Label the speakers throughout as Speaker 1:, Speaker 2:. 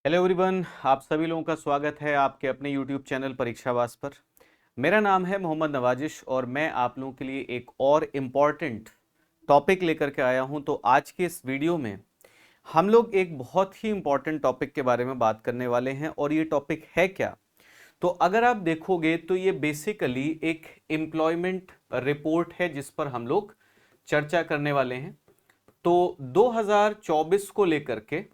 Speaker 1: Hello everyone, आप सभी लोगों का स्वागत है आपके अपने यूट्यूब चैनल परीक्षावास पर। मेरा नाम है मोहम्मद नवाजिश और मैं आप लोगों के लिए एक और इम्पॉर्टेंट टॉपिक लेकर के आया हूं। तो आज के इस वीडियो में हम लोग एक बहुत ही इम्पॉर्टेंट टॉपिक के बारे में बात करने वाले हैं। और ये टॉपिक है क्या? तो अगर आप देखोगे तो ये बेसिकली एक एम्प्लॉयमेंट रिपोर्ट है जिस पर हम लोग चर्चा करने वाले हैं। तो 2024 को लेकर के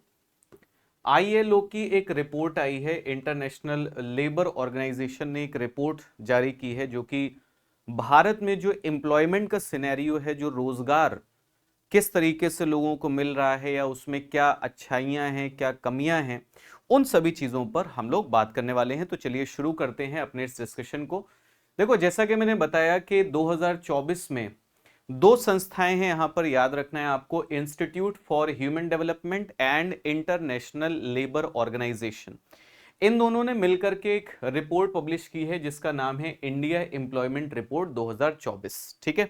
Speaker 1: आईएलओ की एक रिपोर्ट आई है। इंटरनेशनल लेबर ऑर्गेनाइजेशन ने एक रिपोर्ट जारी की है जो कि भारत में जो एम्प्लॉयमेंट का सिनेरियो है, जो रोजगार किस तरीके से लोगों को मिल रहा है या उसमें क्या अच्छाइयां हैं, क्या कमियां हैं, उन सभी चीजों पर हम लोग बात करने वाले हैं। तो चलिए शुरू करते हैं अपने इस डिस्कशन को। देखो, जैसा कि मैंने बताया कि 2024 में दो संस्थाएं हैं यहां पर, याद रखना है आपको, institute for human development and international labour organisation. इन दोनों ने मिलकर के एक रिपोर्ट पब्लिश की है जिसका नाम है इंडिया एम्प्लॉयमेंट रिपोर्ट 2024। ठीक है,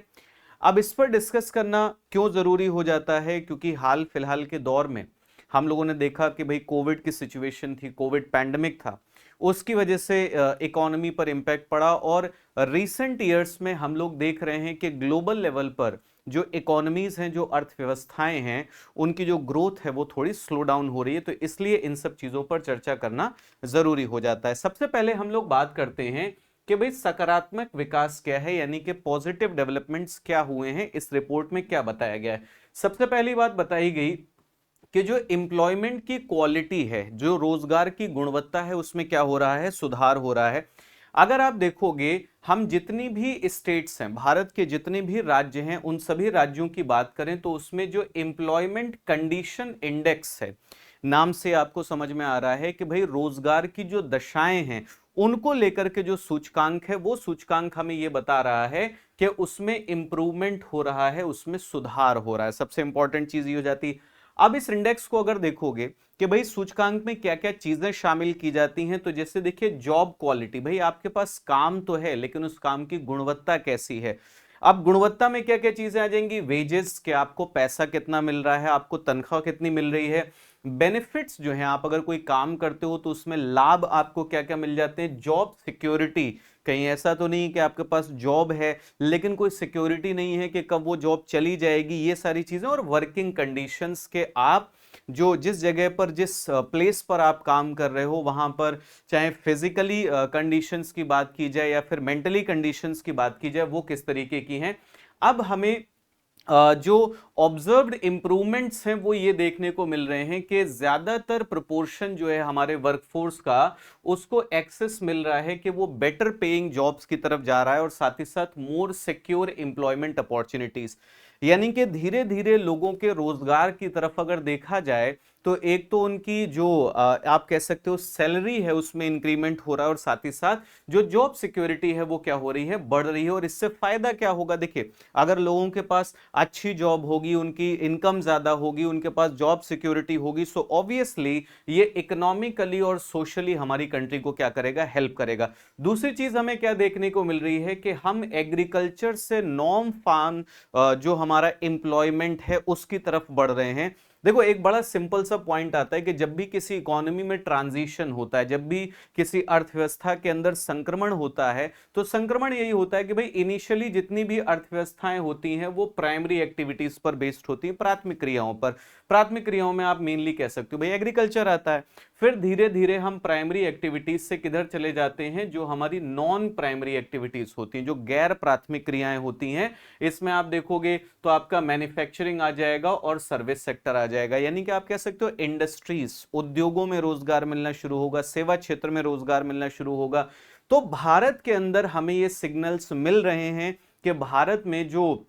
Speaker 1: अब इस पर डिस्कस करना क्यों जरूरी हो जाता है? क्योंकि हाल फिलहाल के दौर में हम लोगों ने देखा कि भाई कोविड की सिचुएशन थी, कोविड पैंडमिक था, उसकी वजह से इकोनॉमी पर इम्पैक्ट पड़ा। और रिसेंट ईयर्स में हम लोग देख रहे हैं कि ग्लोबल लेवल पर जो इकोनॉमीज हैं, जो अर्थव्यवस्थाएं हैं, उनकी जो ग्रोथ है वो थोड़ी स्लो डाउन हो रही है। तो इसलिए इन सब चीजों पर चर्चा करना जरूरी हो जाता है। सबसे पहले हम लोग बात करते हैं कि भाई सकारात्मक विकास क्या है, यानी कि पॉजिटिव डेवलपमेंट्स क्या हुए हैं, इस रिपोर्ट में क्या बताया गया है। सबसे पहली बात बताई गई कि जो एम्प्लॉयमेंट की क्वालिटी है, जो रोजगार की गुणवत्ता है, उसमें क्या हो रहा है? सुधार हो रहा है। अगर आप देखोगे, हम जितनी भी स्टेट्स हैं, भारत के जितने भी राज्य हैं, उन सभी राज्यों की बात करें तो उसमें जो एम्प्लॉयमेंट कंडीशन इंडेक्स है, नाम से आपको समझ में आ रहा है कि भाई रोजगार की जो दशाएं हैं उनको लेकर के जो सूचकांक है, वो सूचकांक हमें ये बता रहा है कि उसमें इंप्रूवमेंट हो रहा है, उसमें सुधार हो रहा है। सबसे इंपॉर्टेंट चीज ये हो जाती। अब इस इंडेक्स को अगर देखोगे कि भाई सूचकांक में क्या क्या चीजें शामिल की जाती हैं, तो जैसे देखिए जॉब क्वालिटी, भाई आपके पास काम तो है लेकिन उस काम की गुणवत्ता कैसी है। अब गुणवत्ता में क्या क्या चीजें आ जाएंगी? वेजेस, कि आपको पैसा कितना मिल रहा है, आपको तनख्वाह कितनी मिल रही है। बेनिफिट्स जो है, आप अगर कोई काम करते हो तो उसमें लाभ आपको क्या क्या मिल जाते हैं। जॉब सिक्योरिटी, कहीं ऐसा तो नहीं कि आपके पास जॉब है लेकिन कोई सिक्योरिटी नहीं है कि कब वो जॉब चली जाएगी, ये सारी चीजें। और वर्किंग कंडीशंस के आप जो जिस जगह पर, जिस प्लेस पर आप काम कर रहे हो, वहां पर चाहे फिजिकली कंडीशंस की बात की जाए या फिर मेंटली कंडीशंस की बात की जाए, वो किस तरीके की हैं। अब हमें जो ऑब्जर्व्ड इंप्रूवमेंट्स हैं वो ये देखने को मिल रहे हैं कि ज्यादातर प्रोपोर्शन जो है हमारे वर्कफोर्स का, उसको एक्सेस मिल रहा है कि वो बेटर पेइंग जॉब्स की तरफ जा रहा है और साथ ही साथ मोर सिक्योर एम्प्लॉयमेंट अपॉर्चुनिटीज। यानी कि धीरे धीरे लोगों के रोजगार की तरफ अगर देखा जाए तो एक तो उनकी जो आप कह सकते हो सैलरी है, उसमें इंक्रीमेंट हो रहा है और साथ ही साथ जो जॉब सिक्योरिटी है वो क्या हो रही है? बढ़ रही है। और इससे फायदा क्या होगा? देखिए, अगर लोगों के पास अच्छी जॉब होगी, उनकी इनकम ज्यादा होगी, उनके पास जॉब सिक्योरिटी होगी, सो ऑब्वियसली ये इकोनॉमिकली और सोशली हमारी कंट्री को क्या करेगा? हेल्प करेगा। दूसरी चीज हमें क्या देखने को मिल रही है कि हम एग्रीकल्चर से नॉन फार्म जो हमारा एम्प्लॉयमेंट है उसकी तरफ बढ़ रहे हैं। देखो, एक बड़ा सिंपल सा पॉइंट आता है कि जब भी किसी इकोनॉमी में ट्रांजिशन होता है, जब भी किसी अर्थव्यवस्था के अंदर संक्रमण होता है, तो संक्रमण यही होता है कि भाई इनिशियली जितनी भी अर्थव्यवस्थाएं होती हैं वो प्राइमरी एक्टिविटीज पर बेस्ड होती हैं, प्राथमिक क्रियाओं पर। प्राथमिक क्रियाओं में आप मेनली कह सकते हो भाई एग्रीकल्चर आता है। फिर धीरे धीरे हम प्राइमरी एक्टिविटीज से किधर चले जाते हैं? जो हमारी नॉन प्राइमरी एक्टिविटीज होती हैं, जो गैर प्राथमिक क्रियाएं होती हैं, इसमें आप देखोगे तो आपका मैन्युफैक्चरिंग आ जाएगा और सर्विस सेक्टर आ जाएगा। यानी कि आप कह सकते हो इंडस्ट्रीज, उद्योगों में रोजगार मिलना शुरू होगा, सेवा क्षेत्र में रोजगार मिलना शुरू होगा। तो भारत के अंदर हमें ये सिग्नल्स मिल रहे हैं कि भारत में जो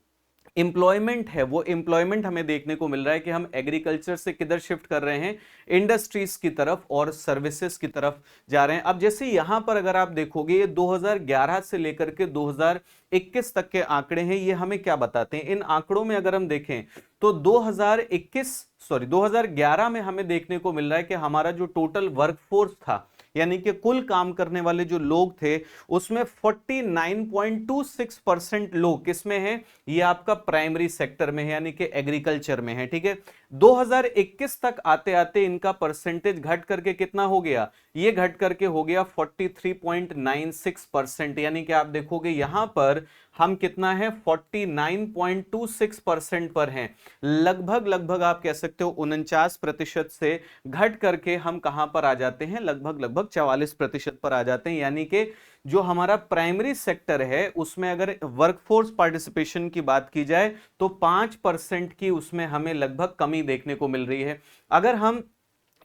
Speaker 1: एम्प्लॉयमेंट है, वो एम्प्लॉयमेंट हमें देखने को मिल रहा है कि हम एग्रीकल्चर से किधर शिफ्ट कर रहे हैं? इंडस्ट्रीज की तरफ और सर्विसेज की तरफ जा रहे हैं। अब जैसे यहां पर अगर आप देखोगे, ये 2011 से लेकर के 2021 तक के आंकड़े हैं। ये हमें क्या बताते हैं? इन आंकड़ों में अगर हम देखें तो 2011 में हमें देखने को मिल रहा है कि हमारा जो टोटल वर्कफोर्स था, यानी कि कुल काम करने वाले जो लोग थे, उसमें 49.26% लोग किसमें हैं, ये आपका प्राइमरी सेक्टर में है, यानी कि एग्रीकल्चर में है। ठीक है, 2021 तक आते आते इनका परसेंटेज घट करके कितना हो गया, ये घट करके हो गया 43.96%, यानी कि आप देखोगे यहां पर हम कितना है 49.26% पर हैं। लगभग आप कह सकते हो 49% से घट करके हम कहां पर आ जाते हैं, लगभग 44% पर आ जाते हैं। यानी कि जो हमारा प्राइमरी सेक्टर है उसमें अगर वर्कफोर्स पार्टिसिपेशन की बात की जाए तो 5% की उसमें हमें लगभग कमी देखने को मिल रही है। अगर हम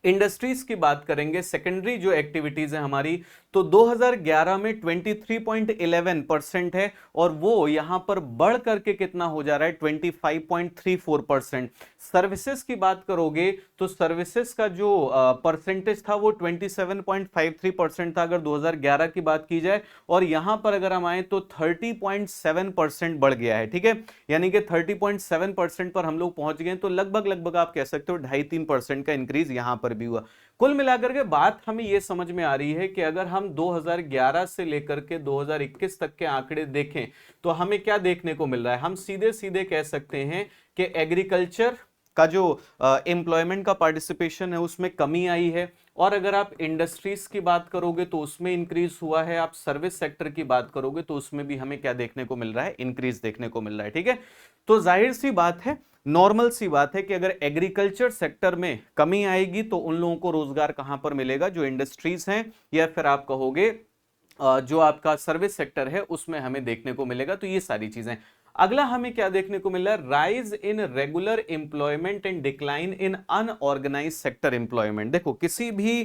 Speaker 1: इंडस्ट्रीज की बात करेंगे, सेकेंडरी जो एक्टिविटीज है हमारी, तो 2011 में 23.11% है और वो यहां पर बढ़ करके कितना हो जा रहा है 25.34%। सर्विसेज की बात करोगे तो सर्विसेज का जो परसेंटेज था वो 27.53% था अगर 2011 की बात की जाए, और यहां पर अगर हम आए तो 30.7% बढ़ गया है। ठीक है, यानी कि 30.7% पर हम लोग पहुंच गए, तो लगभग आप कह सकते हो 2.5-3% का इंक्रीज यहां पर भी हुआ। कुल मिलाकर के बात हमें यह समझ में आ रही है कि अगर हम 2011 से लेकर के 2021 तक के आंकड़े देखें तो हमें क्या देखने को मिल रहा है, हम सीधे सीधे कह सकते हैं कि एग्रीकल्चर का जो एम्प्लॉयमेंट का पार्टिसिपेशन है उसमें कमी आई है, और अगर आप इंडस्ट्रीज की बात करोगे तो उसमें इंक्रीज हुआ है, आप सर्विस सेक्टर की बात करोगे तो उसमें भी हमें क्या देखने को मिल रहा है, इंक्रीज देखने को मिल रहा है। ठीक है, तो जाहिर सी बात है, नॉर्मल सी बात है कि अगर एग्रीकल्चर सेक्टर में कमी आएगी तो उन लोगों को रोजगार कहां पर मिलेगा, जो इंडस्ट्रीज हैं या फिर आप कहोगे जो आपका सर्विस सेक्टर है उसमें हमें देखने को मिलेगा। तो ये सारी चीजें, अगला हमें क्या देखने को मिल रहा है, rise in regular employment and decline in unorganise sector employment. देखो किसी भी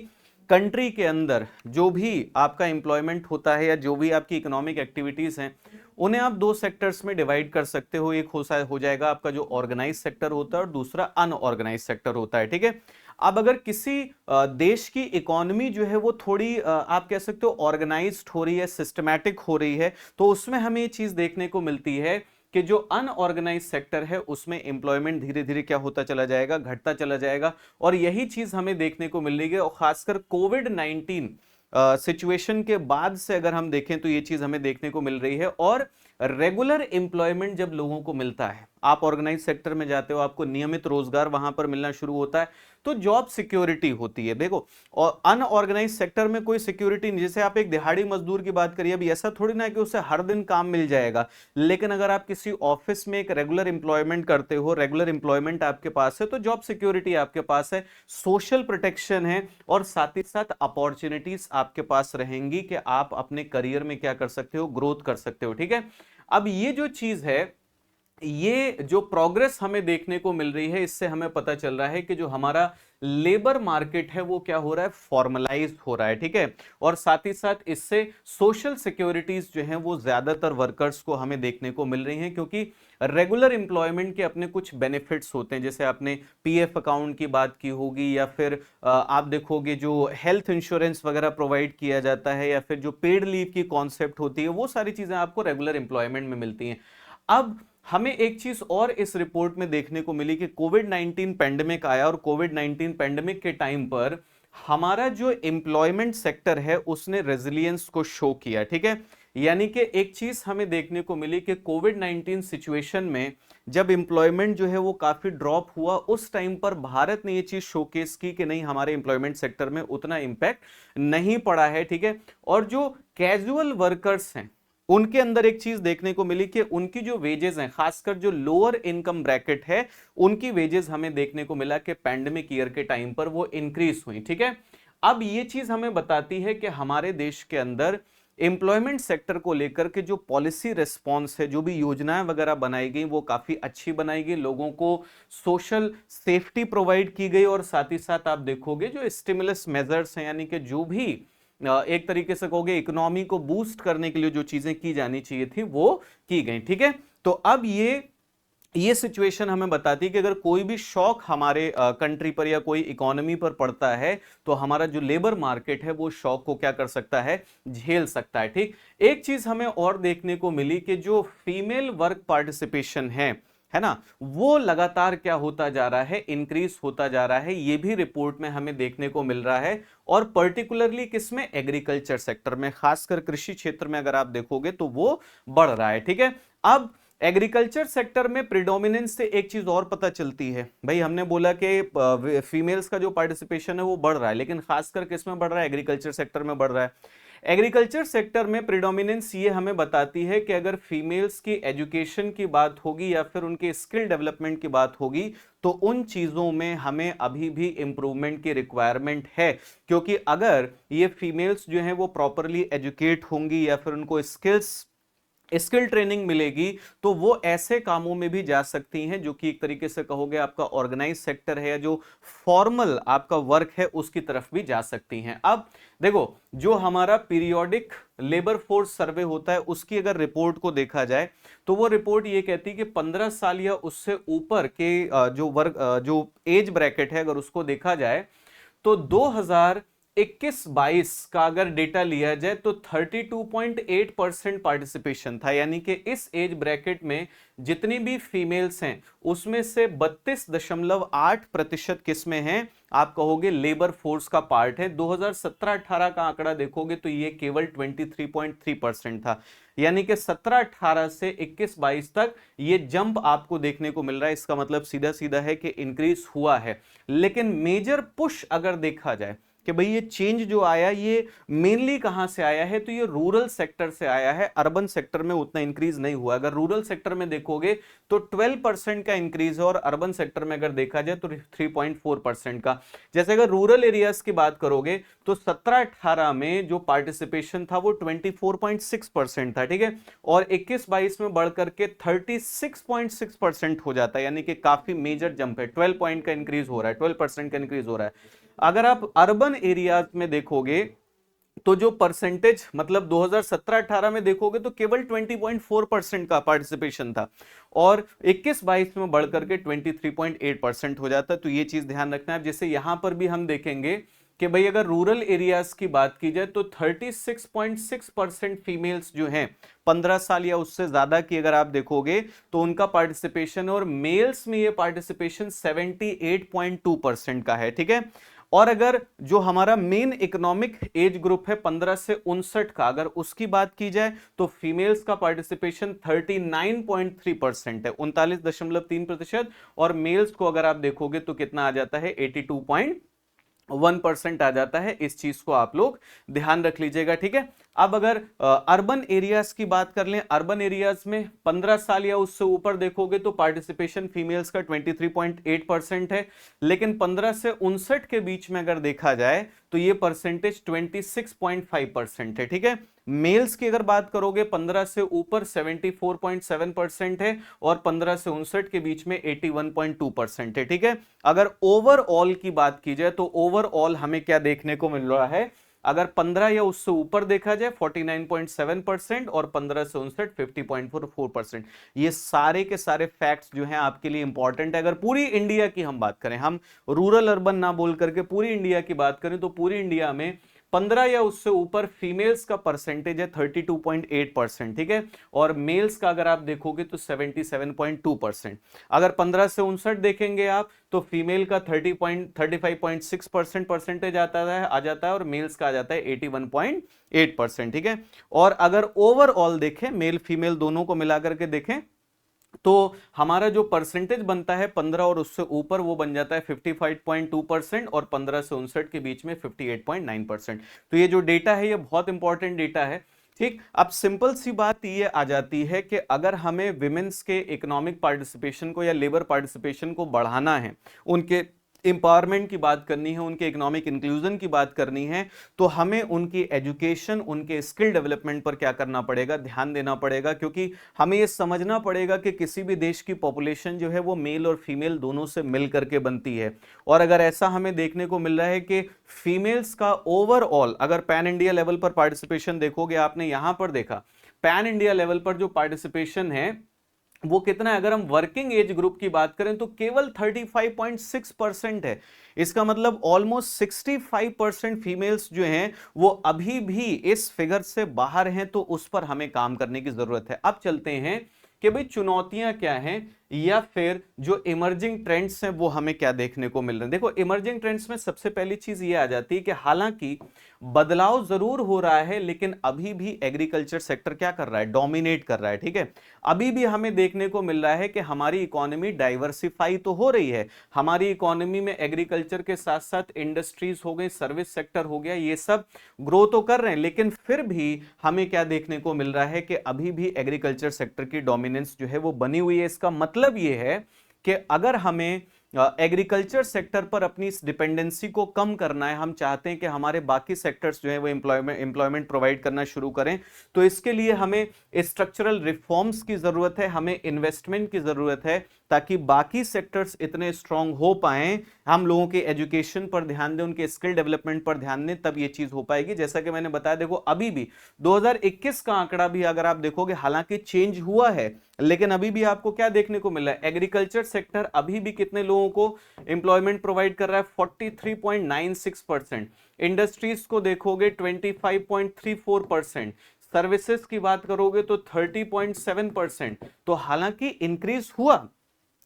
Speaker 1: कंट्री के अंदर जो भी आपका एम्प्लॉयमेंट होता है या जो भी आपकी इकोनॉमिक एक्टिविटीज हैं उन्हें आप दो सेक्टर्स में डिवाइड कर सकते हो, एक हो जाएगा आपका जो ऑर्गेनाइज सेक्टर होता है और दूसरा अनऑर्गेनाइज सेक्टर होता है। ठीक है, अब अगर किसी देश की इकोनॉमी जो है वो थोड़ी आप कह सकते हो ऑर्गेनाइज्ड हो रही है, सिस्टमैटिक हो रही है, तो उसमें हमें ये चीज देखने को मिलती है कि जो अनऑर्गेनाइज सेक्टर है उसमें एम्प्लॉयमेंट धीरे धीरे क्या होता चला जाएगा, घटता चला जाएगा। और यही चीज हमें देखने को मिल रही है, और खासकर कोविड-19 सिचुएशन के बाद से अगर हम देखें तो ये चीज हमें देखने को मिल रही है। और रेगुलर एम्प्लॉयमेंट जब लोगों को मिलता है, आप ऑर्गेनाइज सेक्टर में जाते हो, आपको नियमित रोजगार वहां पर मिलना शुरू होता है, तो जॉब सिक्योरिटी होती है। देखो, और अनऑर्गेनाइज सेक्टर में कोई सिक्योरिटी नहीं, जैसे आप एक दिहाड़ी मजदूर की बात करिए, अभी ऐसा थोड़ी ना है कि उसे हर दिन काम मिल जाएगा, लेकिन अगर आप किसी ऑफिस में एक रेगुलर एम्प्लॉयमेंट करते हो, रेगुलर एम्प्लॉयमेंट आपके पास है, तो जॉब सिक्योरिटी आपके पास है, सोशल प्रोटेक्शन है, और साथ ही साथ अपॉर्चुनिटीज आपके पास रहेंगी कि आप अपने करियर में क्या कर सकते हो, ग्रोथ कर सकते हो। ठीक है, अब ये जो चीज है, ये जो प्रोग्रेस हमें देखने को मिल रही है, इससे हमें पता चल रहा है कि जो हमारा लेबर मार्केट है वो क्या हो रहा है, फॉर्मलाइज हो रहा है। ठीक है, और साथ ही साथ इससे सोशल सिक्योरिटीज जो हैं वो ज्यादातर वर्कर्स को हमें देखने को मिल रही हैं, क्योंकि रेगुलर एम्प्लॉयमेंट के अपने कुछ बेनिफिट्स होते हैं, जैसे आपने पीएफ अकाउंट की बात की होगी, या फिर आप देखोगे जो हेल्थ इंश्योरेंस वगैरह प्रोवाइड किया जाता है, या फिर जो पेड लीव की कॉन्सेप्ट होती है, वो सारी चीजें आपको रेगुलर एम्प्लॉयमेंट में मिलती हैं। अब हमें एक चीज और इस रिपोर्ट में देखने को मिली कि कोविड-19 पेंडेमिक आया, और कोविड-19 पेंडेमिक के टाइम पर हमारा जो एम्प्लॉयमेंट सेक्टर है उसने रेजिलियंस को शो किया। ठीक है, यानी कि एक चीज हमें देखने को मिली कि कोविड-19 सिचुएशन में जब एम्प्लॉयमेंट जो है वो काफी ड्रॉप हुआ, उस टाइम पर भारत ने ये चीज शोकेस की कि नहीं, हमारे एम्प्लॉयमेंट सेक्टर में उतना इंपैक्ट नहीं पड़ा है। ठीक है, और जो कैजुअल वर्कर्स हैं उनके अंदर एक चीज देखने को मिली कि उनकी जो वेजेस हैं, खासकर जो लोअर इनकम ब्रैकेट है, उनकी वेजेस हमें देखने को मिला कि पैंडेमिक ईयर के टाइम पर वो इंक्रीज हुई। ठीक है, अब ये चीज हमें बताती है कि हमारे देश के अंदर एम्प्लॉयमेंट सेक्टर को लेकर के जो पॉलिसी रिस्पॉन्स है, जो भी योजनाएं वगैरह बनाई गई वो काफी अच्छी बनाई गई, लोगों को सोशल सेफ्टी प्रोवाइड की गई, और साथ ही साथ आप देखोगे जो स्टिमुलस मेजर्स हैं, यानी कि जो भी एक तरीके से कहोगे इकोनॉमी को बूस्ट करने के लिए जो चीजें की जानी चाहिए थी वो की गई। ठीक है, तो अब ये सिचुएशन हमें बताती है कि अगर कोई भी शॉक हमारे कंट्री पर या कोई इकोनॉमी पर पड़ता है तो हमारा जो लेबर मार्केट है वो शॉक को क्या कर सकता है, झेल सकता है। ठीक, एक चीज हमें और देखने को मिली कि जो फीमेल वर्क पार्टिसिपेशन है है ना, वो लगातार क्या होता जा रहा है, इंक्रीज होता जा रहा है। ये भी रिपोर्ट में हमें देखने को मिल रहा है, और पर्टिकुलरली किसमें, एग्रीकल्चर सेक्टर में, खासकर कृषि क्षेत्र में अगर आप देखोगे तो वो बढ़ रहा है। ठीक है, अब एग्रीकल्चर सेक्टर में प्रिडोमिनेंस से एक चीज और पता चलती है भाई, हमने बोला कि फीमेल्स का जो पार्टिसिपेशन है वो बढ़ रहा है, लेकिन खासकर किस में बढ़ रहा है, एग्रीकल्चर सेक्टर में बढ़ रहा है। एग्रीकल्चर सेक्टर में प्रिडोमिनेंस ये हमें बताती है कि अगर फीमेल्स की एजुकेशन की बात होगी या फिर उनके स्किल डेवलपमेंट की बात होगी, तो उन चीजों में हमें अभी भी इंप्रूवमेंट की रिक्वायरमेंट है। क्योंकि अगर ये फीमेल्स जो हैं वो प्रॉपरली एजुकेट होंगी या फिर उनको स्किल ट्रेनिंग मिलेगी, तो वो ऐसे कामों में भी जा सकती हैं जो कि एक तरीके से कहोगे आपका ऑर्गेनाइज सेक्टर है, या जो फॉर्मल आपका वर्क है उसकी तरफ भी जा सकती हैं। अब देखो, जो हमारा पीरियोडिक लेबर फोर्स सर्वे होता है उसकी अगर रिपोर्ट को देखा जाए, तो वो रिपोर्ट ये कहती है कि 15 साल या उससे ऊपर के जो एज ब्रैकेट है, अगर उसको देखा जाए तो 2021-22 का अगर डेटा लिया जाए तो 32.8% पार्टिसिपेशन था। यानी कि इस एज ब्रैकेट में जितनी भी फीमेल्स हैं उसमें से 32.8% किसमें हैं, आप कहोगे लेबर फोर्स का पार्ट है। 2017-18 का आंकड़ा देखोगे तो ये केवल 23.3% था। यानी कि 17-18 से 21-22 तक ये जंप आपको देखने को मिल रहा है। इसका मतलब सीधा सीधा है कि इंक्रीज हुआ है। लेकिन मेजर पुश अगर देखा जाए कि भाई ये चेंज जो आया ये मेनली कहां से आया है, तो ये रूरल सेक्टर से आया है। अर्बन सेक्टर में उतना इंक्रीज नहीं हुआ। अगर रूरल सेक्टर में देखोगे तो 12% का इंक्रीज है, और अर्बन सेक्टर में अगर देखा जाए तो 3.4% का। जैसे अगर रूरल एरियाज की बात करोगे तो 17-18 में जो पार्टिसिपेशन था वो 24.6% था। ठीक है, और 21-22 में बढ़कर के 36.6% हो जाता है। यानी कि काफी मेजर जंप है, 12 पॉइंट का इंक्रीज हो रहा है, 12% का इंक्रीज हो रहा है। अगर आप अर्बन एरियाज में देखोगे तो जो परसेंटेज, मतलब 2017-18 में देखोगे तो केवल 20.4% का पार्टिसिपेशन था, और 21-22 में बढ़कर के 23.8% हो जाता है। तो ये चीज ध्यान रखना है। जैसे यहां पर भी हम देखेंगे कि भाई अगर रूरल एरियाज की बात की जाए तो 36.6% फीमेल्स जो हैं 15 साल या उससे ज्यादा की अगर आप देखोगे तो उनका पार्टिसिपेशन, और मेल्स में ये पार्टिसिपेशन 78.2% का है। ठीक है, और अगर जो हमारा मेन इकोनॉमिक एज ग्रुप है 15 से 59 का, अगर उसकी बात की जाए तो फीमेल्स का पार्टिसिपेशन 39.3% है, 39.3%, और मेल्स को अगर आप देखोगे तो कितना आ जाता है, 82.1% आ जाता है। इस चीज को आप लोग ध्यान रख लीजिएगा। ठीक है, अब अगर अर्बन एरियाज की बात कर लें, अर्बन एरियाज में 15 साल या उससे ऊपर देखोगे तो पार्टिसिपेशन फीमेल्स का 23.8% है, लेकिन 15 से 59 के बीच में अगर देखा जाए तो ये परसेंटेज 26.5% है। ठीक है, मेल्स की अगर बात करोगे 15 से ऊपर 74.7% है, और 15 से 59 के बीच में 81.2% है। ठीक है, अगर ओवरऑल की बात की जाए तो ओवरऑल हमें क्या देखने को मिल रहा है, अगर 15 या उससे ऊपर देखा जाए 49.7%, और 15 से 59 50.44%। ये सारे के सारे फैक्ट्स जो हैं आपके लिए इंपॉर्टेंट है। अगर पूरी इंडिया की हम बात करें, हम रूरल अर्बन ना बोल करके पूरी इंडिया की बात करें, तो पूरी इंडिया में 15 या उससे ऊपर फीमेल्स का परसेंटेज है 32.8%। ठीक है, और मेल्स का अगर आप देखोगे तो 77.2%। अगर 15 से 59 देखेंगे आप तो फीमेल का 35.6% परसेंटेज आ जाता है, और मेल्स का आ जाता है 81.8%। ठीक है, और अगर ओवरऑल देखें, मेल फीमेल दोनों को मिलाकर के देखें, तो हमारा जो परसेंटेज बनता है 15 और उससे ऊपर वो बन जाता है 55.2%, और 15 से 59 के बीच में 58.9%। तो ये जो डेटा है ये बहुत इंपॉर्टेंट डेटा है। ठीक, अब सिंपल सी बात ये आ जाती है कि अगर हमें विमेन्स के इकोनॉमिक पार्टिसिपेशन को या लेबर पार्टिसिपेशन को बढ़ाना है, उनके एम्पावरमेंट की बात करनी है, उनके इकोनॉमिक इंक्लूजन की बात करनी है, तो हमें उनकी एजुकेशन, उनके स्किल डेवलपमेंट पर क्या करना पड़ेगा, ध्यान देना पड़ेगा। क्योंकि हमें यह समझना पड़ेगा कि किसी भी देश की पॉपुलेशन जो है वो मेल और फीमेल दोनों से मिल करके बनती है। और अगर ऐसा हमें देखने को मिल रहा है कि फीमेल्स का ओवरऑल अगर पैन इंडिया लेवल पर पार्टिसिपेशन देखोगे, आपने यहां पर देखा पैन इंडिया लेवल पर जो पार्टिसिपेशन है वो कितना है, अगर हम वर्किंग एज ग्रुप की बात करें तो केवल 35.6% है। इसका मतलब ऑलमोस्ट 65% फीमेल्स जो हैं वो अभी भी इस फिगर से बाहर हैं, तो उस पर हमें काम करने की जरूरत है। अब चलते हैं कि भाई चुनौतियां क्या हैं या फिर जो इमर्जिंग ट्रेंड्स हैं वो हमें क्या देखने को मिल रहे हैं। देखो इमर्जिंग ट्रेंड्स में सबसे पहली चीज ये आ जाती है कि हालांकि बदलाव जरूर हो रहा है, लेकिन अभी भी एग्रीकल्चर सेक्टर क्या कर रहा है, डोमिनेट कर रहा है। ठीक है, अभी भी हमें देखने को मिल रहा है कि हमारी इकोनॉमी डाइवर्सिफाई तो हो रही है, हमारी इकोनॉमी में एग्रीकल्चर के साथ साथ इंडस्ट्रीज हो गई, सर्विस सेक्टर हो गया, ये सब ग्रो तो कर रहे हैं, लेकिन फिर भी हमें क्या देखने को मिल रहा है कि अभी भी एग्रीकल्चर सेक्टर की डोमिनेंस जो है वो बनी हुई है। इसका मतलब ये है कि अगर हमें एग्रीकल्चर सेक्टर पर अपनी इस डिपेंडेंसी को कम करना है, हम चाहते हैं कि हमारे बाकी सेक्टर्स जो है वो एम्प्लॉयमेंट प्रोवाइड करना शुरू करें, तो इसके लिए हमें स्ट्रक्चरल रिफॉर्म्स की जरूरत है, हमें इन्वेस्टमेंट की जरूरत है, ताकि बाकी सेक्टर्स इतने स्ट्रांग हो पाएं, हम लोगों के एजुकेशन पर ध्यान दें, उनके स्किल डेवलपमेंट पर ध्यान दें, तब ये चीज हो पाएगी। जैसा कि मैंने बताया, देखो अभी भी 2021 का आंकड़ा भी अगर आप देखोगे, हालांकि चेंज हुआ है, लेकिन अभी भी आपको क्या देखने को मिल रहा है, एग्रीकल्चर सेक्टर अभी भी कितने लोगों को एम्प्लॉयमेंट प्रोवाइड कर रहा है, 43.96%। इंडस्ट्रीज को देखोगे 25.34%, सर्विसेज की बात करोगे तो 30.7%। तो हालांकि इंक्रीज हुआ,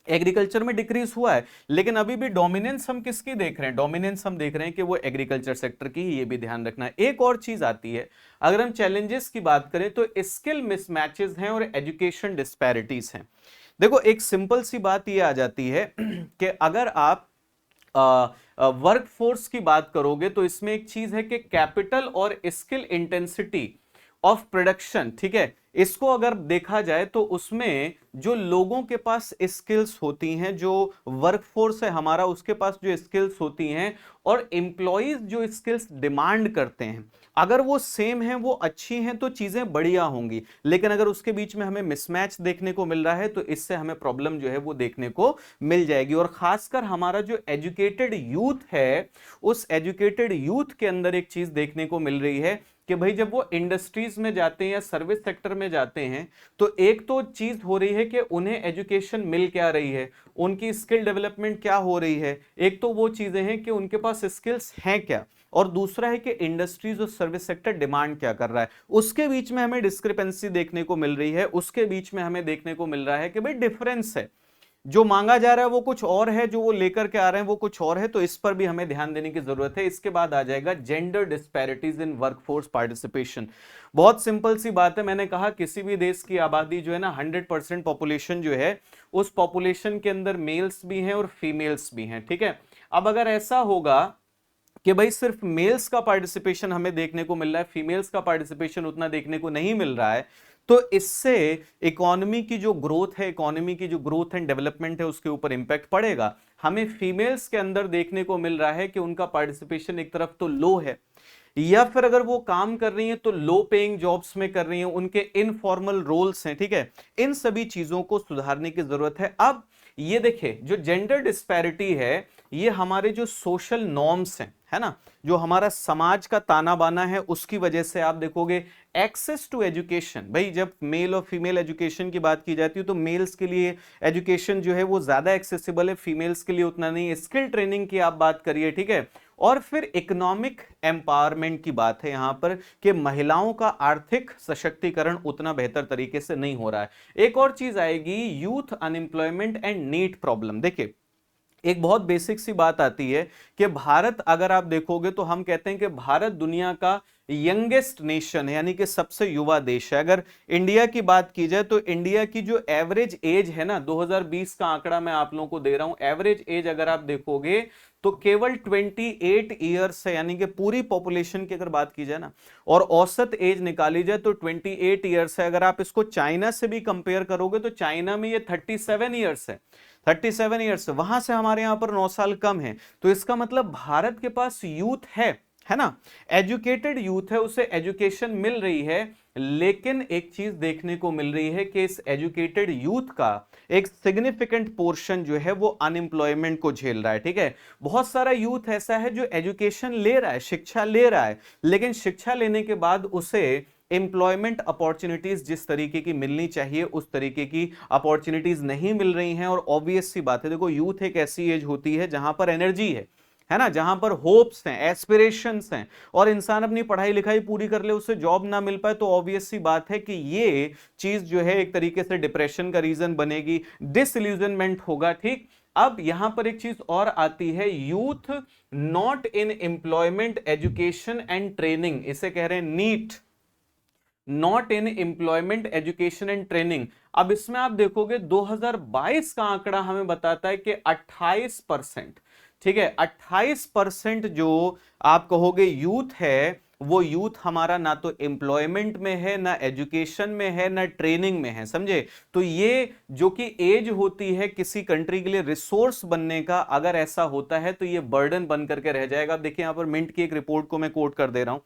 Speaker 1: एग्रीकल्चर में डिक्रीज हुआ है, लेकिन अभी भी डोमिनेंस हम किसकी देख रहे हैं, डोमिनेंस हम देख रहे हैं कि वो एग्रीकल्चर सेक्टर की, ये भी ध्यान रखना है। एक और चीज आती है, अगर हम चैलेंजेस की बात करें तो स्किल मिसमैचेस हैं और एजुकेशन डिस्पैरिटीज हैं। देखो एक सिंपल सी बात ये आ जाती है कि अगर आप वर्कफोर्स की बात करोगे तो इसमें एक चीज है कि कैपिटल और स्किल इंटेंसिटी ऑफ प्रोडक्शन, ठीक है, इसको अगर देखा जाए तो उसमें जो लोगों के पास स्किल्स होती हैं, जो वर्कफोर्स है हमारा उसके पास जो स्किल्स होती हैं, और एम्प्लॉयज जो स्किल्स डिमांड करते हैं, अगर वो सेम हैं, वो अच्छी हैं, तो चीजें बढ़िया होंगी। लेकिन अगर उसके बीच में हमें मिसमैच देखने को मिल रहा है तो इससे हमें प्रॉब्लम जो है वो देखने को मिल जाएगी। और खासकर हमारा जो एजुकेटेड यूथ है, उस एजुकेटेड यूथ के अंदर एक चीज देखने को मिल रही है कि भाई जब वो इंडस्ट्रीज में जाते हैं या सर्विस सेक्टर में जाते हैं, तो एक तो चीज हो रही है कि उन्हें एजुकेशन मिल क्या रही है, उनकी स्किल डेवलपमेंट क्या हो रही है, एक तो वो चीजें हैं कि उनके पास स्किल्स हैं क्या, और दूसरा है कि इंडस्ट्रीज और सर्विस सेक्टर डिमांड क्या कर रहा है, उसके बीच में हमें डिस्क्रिपेंसी देखने को मिल रही है, उसके बीच में हमें देखने को मिल रहा है कि भाई डिफरेंस है, जो मांगा जा रहा है वो कुछ और है, जो वो लेकर के आ रहे हैं वो कुछ और है, तो इस पर भी हमें ध्यान देने की जरूरत है। इसके बाद आ जाएगा जेंडर डिस्पैरिटीज इन वर्कफोर्स पार्टिसिपेशन। बहुत सिंपल सी बात है, मैंने कहा किसी भी देश की आबादी जो है ना, 100% पॉपुलेशन जो है, उस पॉपुलेशन के अंदर मेल्स भी हैं और फीमेल्स भी हैं। ठीक है, अब अगर ऐसा होगा कि भाई सिर्फ मेल्स का पार्टिसिपेशन हमें देखने को मिल रहा है, फीमेल्स का पार्टिसिपेशन उतना देखने को नहीं मिल रहा है, तो इससे इकोनॉमी की जो ग्रोथ है, इकोनॉमी की जो ग्रोथ एंड डेवलपमेंट है, उसके ऊपर इंपैक्ट पड़ेगा। हमें फीमेल्स के अंदर देखने को मिल रहा है कि उनका पार्टिसिपेशन एक तरफ तो लो है, या फिर अगर वो काम कर रही हैं तो लो पेइंग जॉब्स में कर रही हैं, उनके इनफॉर्मल रोल्स हैं। ठीक है, इन सभी चीजों को सुधारने की जरूरत है। अब ये देखिए, जो जेंडर डिस्पैरिटी है, ये हमारे जो सोशल नॉर्म्स हैं, है ना, जो हमारा समाज का ताना बाना है, उसकी वजह से आप देखोगे एक्सेस टू एजुकेशन, भाई जब मेल और फीमेल एजुकेशन की बात की जाती है तो मेल्स के लिए एजुकेशन जो है वो ज्यादा एक्सेसिबल है, फीमेल्स के लिए उतना नहीं है। स्किल ट्रेनिंग की आप बात करिए, ठीक है, और फिर इकोनॉमिक एम्पावरमेंट की बात है यहां पर कि महिलाओं का आर्थिक सशक्तिकरण उतना बेहतर तरीके से नहीं हो रहा है। एक और चीज आएगी, youth unemployment and NEET problem. देखिए एक बहुत बेसिक सी बात आती है कि भारत, अगर आप देखोगे तो हम कहते हैं कि भारत दुनिया का यंगेस्ट नेशन है, यानी कि सबसे युवा देश है। अगर इंडिया की बात की जाए तो इंडिया की जो एवरेज एज है ना, 2020 का आंकड़ा मैं आप लोगों को दे रहा हूं, एवरेज एज अगर आप देखोगे तो केवल 28 ईयर्स है, यानी कि पूरी पॉपुलेशन की अगर बात की जाए ना, और औसत एज निकाली जाए तो 28 ईयर्स है। अगर आप इसको चाइना से भी कंपेयर करोगे तो चाइना में ये 37 ईयर्स है, 37 ईयर्स, वहां से हमारे यहां पर 9 साल कम है। तो इसका मतलब भारत के पास यूथ है ना, एजुकेटेड यूथ है, उसे एजुकेशन मिल रही है, लेकिन एक चीज देखने को मिल रही है कि इस एजुकेटेड यूथ का एक सिग्निफिकेंट पोर्शन जो है वो अनएम्प्लॉयमेंट को झेल रहा है। ठीक है, बहुत सारा यूथ ऐसा है जो एजुकेशन ले रहा है, शिक्षा ले रहा है, लेकिन शिक्षा लेने के बाद उसे एम्प्लॉयमेंट अपॉर्चुनिटीज जिस तरीके की मिलनी चाहिए उस तरीके की अपॉर्चुनिटीज नहीं मिल रही हैं। और ऑब्वियस सी बात है, देखो यूथ एक ऐसी एज होती है जहां पर एनर्जी है, है ना, जहां पर होप्स हैं, एस्पिरेशंस हैं, और इंसान अपनी पढ़ाई लिखाई पूरी कर ले, उसे जॉब ना मिल पाए, तो ऑब्वियस सी बात है कि ये चीज जो है एक तरीके से डिप्रेशन का रीजन बनेगी, डिसइल्यूजनमेंट होगा। ठीक, अब यहां पर एक चीज और आती है, youth not in employment education and training, इसे कह रहे हैं NEET, not in employment education and training. अब इसमें आप देखोगे 2022 का आंकड़ा हमें बताता है कि 28%, ठीक है, 28% जो आप कहोगे यूथ है, वो यूथ हमारा ना तो एम्प्लॉयमेंट में है, ना एजुकेशन में है, ना ट्रेनिंग में है, समझे। तो ये जो कि एज होती है किसी कंट्री के लिए रिसोर्स बनने का, अगर ऐसा होता है तो ये बर्डन बन करके रह जाएगा। अब देखिए यहां पर मिंट की एक रिपोर्ट को मैं कोट कर दे रहा हूं,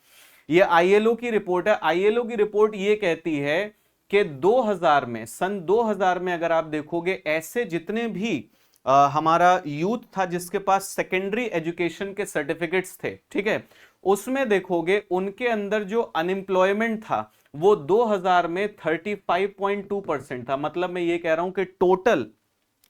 Speaker 1: ये आईएलओ की रिपोर्ट है। आईएलओ की रिपोर्ट ये कहती है कि 2000 में, सन 2000 में अगर आप देखोगे, ऐसे जितने भी हमारा यूथ था जिसके पास सेकेंडरी एजुकेशन के सर्टिफिकेट्स थे, ठीक है, उसमें देखोगे उनके अंदर जो अनएम्प्लॉयमेंट था वो 2000 में 35.2% था। मतलब मैं ये कह रहा हूं कि टोटल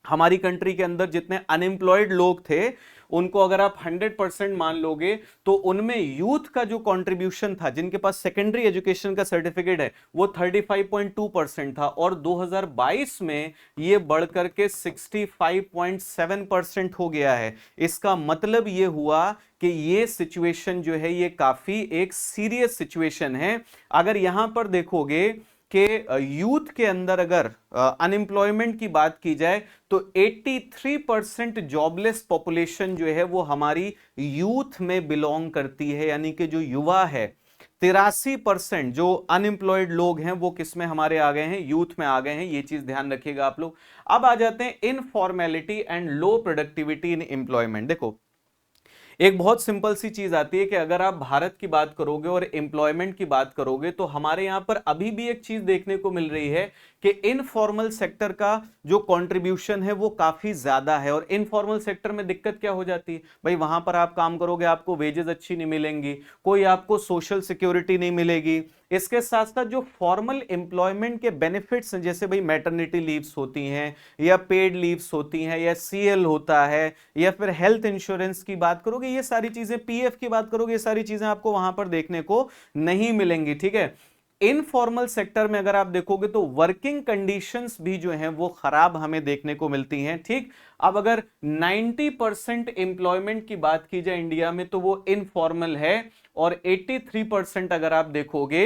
Speaker 1: हमारी कंट्री के अंदर जितने अनएम्प्लॉयड लोग थे, उनको अगर आप 100% मान लोगे, तो उनमें यूथ का जो कंट्रीब्यूशन था, जिनके पास सेकेंडरी एजुकेशन का सर्टिफिकेट है, वो 35.2% था, और 2022 में ये बढ़कर के 65.7% हो गया है। इसका मतलब ये हुआ कि ये सिचुएशन जो है ये काफी एक सीरियस सिचुएशन है। अगर यहां पर देखोगे कि यूथ के अंदर अगर अनएम्प्लॉयमेंट की बात की जाए, तो 83% जॉबलेस पॉपुलेशन जो है वो हमारी यूथ में बिलोंग करती है, यानी कि जो युवा है, 83% जो अनएम्प्लॉयड लोग हैं वो किस में हमारे आ गए हैं, यूथ में आ गए हैं। ये चीज ध्यान रखिएगा आप लोग। अब आ जाते हैं informality and low productivity in employment. देखो एक बहुत सिंपल सी चीज आती है कि अगर आप भारत की बात करोगे और एम्प्लॉयमेंट की बात करोगे, तो हमारे यहां पर अभी भी एक चीज देखने को मिल रही है कि इनफॉर्मल सेक्टर का जो कंट्रीब्यूशन है वो काफी ज्यादा है। और इनफॉर्मल सेक्टर में दिक्कत क्या हो जाती है भाई, वहां पर आप काम करोगे, आपको वेजेस अच्छी नहीं मिलेंगी, कोई आपको सोशल सिक्योरिटी नहीं मिलेगी। इसके साथ साथ जो फॉर्मल एम्प्लॉयमेंट के बेनिफिट्स हैं, जैसे भाई मैटरनिटी लीव्स होती हैं, या पेड लीव्स होती हैं, या सीएल होता है, या फिर हेल्थ इंश्योरेंस की बात करोगे, ये सारी चीजें, पीएफ की बात करोगे, ये सारी चीजें आपको वहां पर देखने को नहीं मिलेंगी। ठीक है, इनफॉर्मल सेक्टर में अगर आप देखोगे तो वर्किंग कंडीशंस भी जो हैं वो खराब हमें देखने को मिलती हैं। ठीक, अब अगर 90% एम्प्लॉयमेंट की बात की जाए इंडिया में, तो वो इनफॉर्मल है, और 83% अगर आप देखोगे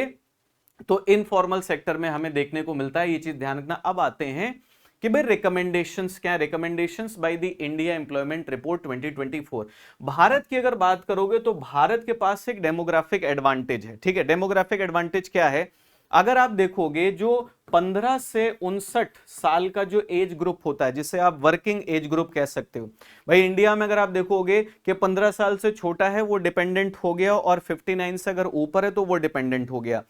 Speaker 1: तो इनफॉर्मल सेक्टर में हमें देखने को मिलता है। ये चीज ध्यान रखना। अब आते हैं कि भाई रिकमेंडेशंस क्या है, recommendations by the India employment report 2024। Bharat की अगर बात करोगे तो भारत के पास एक डेमोग्राफिक एडवांटेज है। ठीक है, डेमोग्राफिक एडवांटेज क्या है, अगर आप देखोगे जो 15 से 59 साल का जो एज ग्रुप होता है, जिसे आप वर्किंग एज ग्रुप कह सकते हो, भाई इंडिया में अगर आप देखोगे कि 15 साल से छोटा है वो डिपेंडेंट हो गया, और 59 से अगर ऊपर है तो वो डिपेंडेंट हो गया।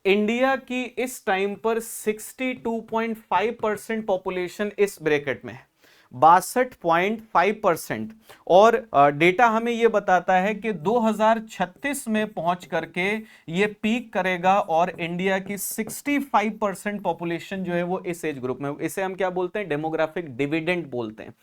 Speaker 1: इंडिया की इस टाइम पर 62.5% पॉपुलेशन इस ब्रैकेट में है, 62.5%। और डेटा हमें यह बताता है कि 2036 में पहुंच करके ये पीक करेगा, और इंडिया की 65% पॉपुलेशन जो है वो इस एज ग्रुप में। इसे हम क्या बोलते हैं, डेमोग्राफिक डिविडेंड बोलते हैं।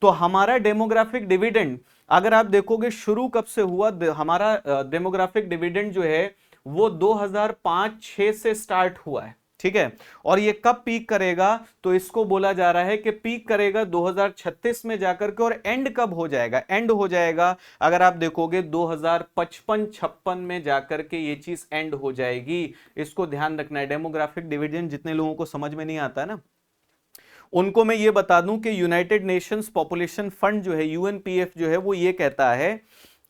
Speaker 1: तो हमारा डेमोग्राफिक डिविडेंड अगर आप देखोगे शुरू कब से हुआ, हमारा डेमोग्राफिक डिविडेंड जो है वो 2005-6 से स्टार्ट हुआ है। ठीक है, और ये कब पीक करेगा, तो इसको बोला जा रहा है कि पीक करेगा 2036 में जाकर के, और एंड कब हो जाएगा, एंड हो जाएगा अगर आप देखोगे 2055-56 में जाकर के ये चीज एंड हो जाएगी। इसको ध्यान रखना है। डेमोग्राफिक डिविडेंड जितने लोगों को समझ में नहीं आता है ना, उनको मैं ये बता दूं कि यूनाइटेड नेशंस पॉपुलेशन फंड जो है, यूएनपीएफ जो है, वो ये कहता है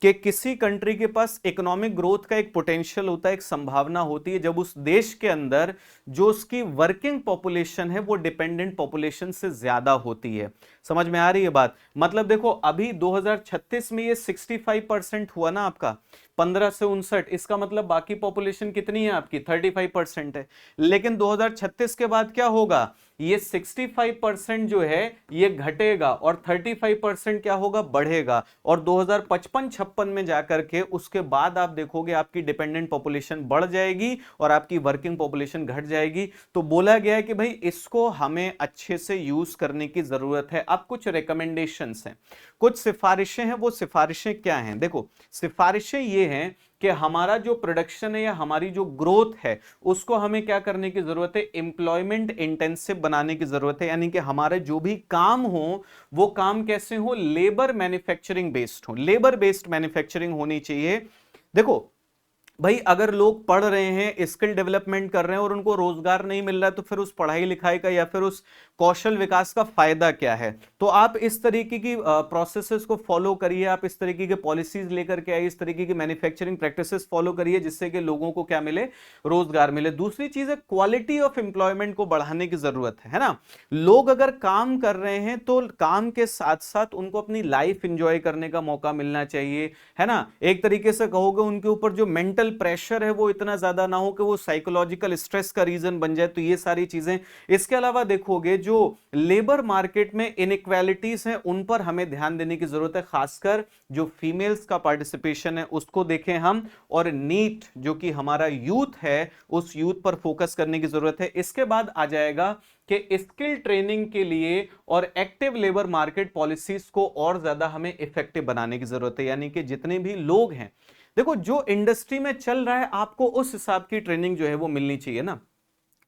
Speaker 1: कि किसी कंट्री के पास इकोनॉमिक ग्रोथ का एक पोटेंशियल होता है, एक संभावना होती है, जब उस देश के अंदर जो उसकी वर्किंग पॉपुलेशन है वो डिपेंडेंट पॉपुलेशन से ज्यादा होती है। समझ में आ रही है बात। मतलब देखो अभी 2036 में ये 65% हुआ ना आपका, 15 से 59, इसका मतलब बाकी पॉपुलेशन कितनी है आपकी, 35% है। लेकिन 2036 के बाद क्या होगा, ये 65% जो है ये घटेगा और 35% क्या होगा, बढ़ेगा। और 2055-56 में जाकर के उसके बाद आप देखोगे आपकी डिपेंडेंट पॉपुलेशन बढ़ जाएगी और आपकी वर्किंग पॉपुलेशन घट जाएगी। तो बोला गया है कि भाई इसको हमें अच्छे से यूज करने की जरूरत है। अब कुछ रिकमेंडेशंस हैं, कुछ सिफारिशें हैं। वो सिफारिशें क्या हैं, देखो सिफारिशें ये हैं कि हमारा जो प्रोडक्शन है या हमारी जो ग्रोथ है उसको हमें क्या करने की जरूरत है, एम्प्लॉयमेंट इंटेंसिव बनाने की जरूरत है। यानी कि हमारे जो भी काम हो वो काम कैसे हो, लेबर मैन्युफैक्चरिंग बेस्ड हो, लेबर बेस्ड मैन्युफैक्चरिंग होनी चाहिए। देखो भाई अगर लोग पढ़ रहे हैं, स्किल डेवलपमेंट कर रहे हैं और उनको रोजगार नहीं मिल रहा है तो फिर उस पढ़ाई लिखाई का या फिर उस कौशल विकास का फायदा क्या है। तो आप इस तरीके की प्रोसेसेस को फॉलो करिए, आप इस तरीके के पॉलिसीज लेकर के आइए, इस तरीके की मैन्युफैक्चरिंग प्रैक्टिसेस फॉलो करिए जिससे कि लोगों को क्या मिले, रोजगार मिले। दूसरी चीज है क्वालिटी ऑफ एम्प्लॉयमेंट को बढ़ाने की जरूरत है ना। लोग अगर काम कर रहे हैं तो काम के साथ साथ उनको अपनी लाइफ एंजॉय करने का मौका मिलना चाहिए, है ना। एक तरीके से कहोगे उनके ऊपर जो मेंटल प्रेशर है वो इतना ज्यादा ना हो कि वो साइकोलॉजिकल स्ट्रेस का रीजन बन जाए। तो ये सारी चीजें, इसके अलावा देखोगे जो लेबर मार्केट में इनइक्वालिटीज हैं उन पर हमें ध्यान देने की जरूरत है, खासकर जो फीमेल्स का पार्टिसिपेशन है उसको देखें हम, और नीट जो कि हमारा यूथ है उस यूथ पर फोकस करने की जरूरत है। इसके बाद आ जाएगा कि स्किल ट्रेनिंग के लिए और एक्टिव लेबर मार्केट पॉलिसीज को और ज्यादा हमें इफेक्टिव बनाने की जरूरत है। यानी कि जितने भी लोग हैं, देखो जो इंडस्ट्री में चल रहा है आपको उस हिसाब की ट्रेनिंग जो है वो मिलनी चाहिए ना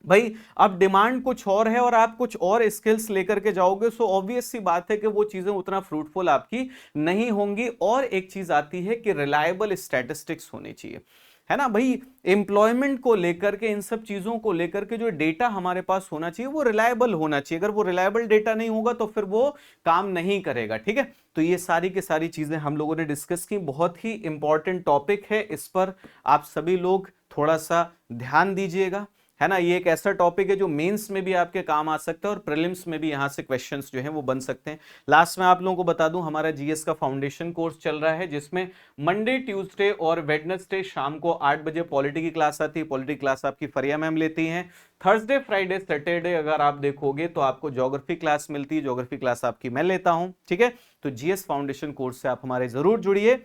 Speaker 1: भाई। अब डिमांड कुछ और है और आप कुछ और स्किल्स लेकर के जाओगे, सो ऑब्वियस सी बात है कि वो चीजें उतना फ्रूटफुल आपकी नहीं होंगी। और एक चीज आती है कि रिलायबल स्टैटिस्टिक्स होनी चाहिए, है ना भाई। एम्प्लॉयमेंट को लेकर के, इन सब चीजों को लेकर के जो डेटा हमारे पास होना चाहिए वो रिलायबल होना चाहिए। अगर वो रिलायबल डेटा नहीं होगा तो फिर वो काम नहीं करेगा, ठीक है। तो ये सारी की सारी चीजें हम लोगों ने डिस्कस की, बहुत ही इंपॉर्टेंट टॉपिक है, इस पर आप सभी लोग थोड़ा सा ध्यान दीजिएगा, है ना। ये एक ऐसा टॉपिक है जो मेंस में भी आपके काम आ सकता है और प्रीलिम्स में भी यहां से क्वेश्चंस जो हैं वो बन सकते हैं। लास्ट में आप लोगों को बता दूं हमारा जीएस का फाउंडेशन कोर्स चल रहा है जिसमें मंडे, ट्यूसडे और वेडनेसडे शाम को 8 बजे पॉलिटी की क्लास आती है। पॉलिटी क्लास आपकी फरिया मैम लेती हैं। थर्सडे, फ्राइडे, सैटरडे अगर आप देखोगे तो आपको ज्योग्राफी क्लास मिलती है, ज्योग्राफी क्लास आपकी मैं लेता हूं, ठीक है। तो जीएस फाउंडेशन कोर्स से आप हमारे जरूर जुड़िए।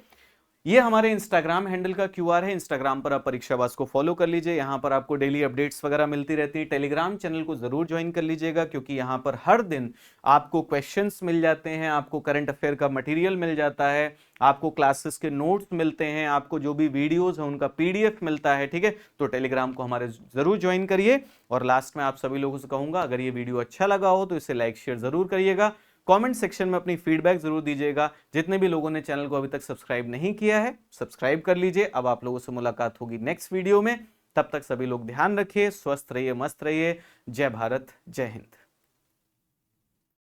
Speaker 1: ये हमारे इंस्टाग्राम हैंडल का क्यूआर है, इंस्टाग्राम पर आप परीक्षावास को फॉलो कर लीजिए, यहां पर आपको डेली अपडेट्स वगैरह मिलती रहती है। टेलीग्राम चैनल को जरूर ज्वाइन कर लीजिएगा क्योंकि यहां पर हर दिन आपको क्वेश्चंस मिल जाते हैं, आपको करंट अफेयर का मटेरियल मिल जाता है, आपको क्लासेस के नोट्स मिलते हैं, आपको जो भी वीडियोस हैं उनका पीडीएफ मिलता है, ठीक है। तो टेलीग्राम को हमारे जरूर ज्वाइन करिए। और लास्ट में आप सभी लोगों से कहूंगा अगर ये वीडियो अच्छा लगा हो तो इसे लाइक शेयर जरूर करिएगा, कमेंट सेक्शन में अपनी फीडबैक जरूर दीजिएगा। जितने भी लोगों ने चैनल को अभी तक सब्सक्राइब नहीं किया है सब्सक्राइब कर लीजिए। अब आप लोगों से मुलाकात होगी नेक्स्ट वीडियो में, तब तक सभी लोग ध्यान रखिए, स्वस्थ रहिए, मस्त रहिए। जय भारत, जय हिंद।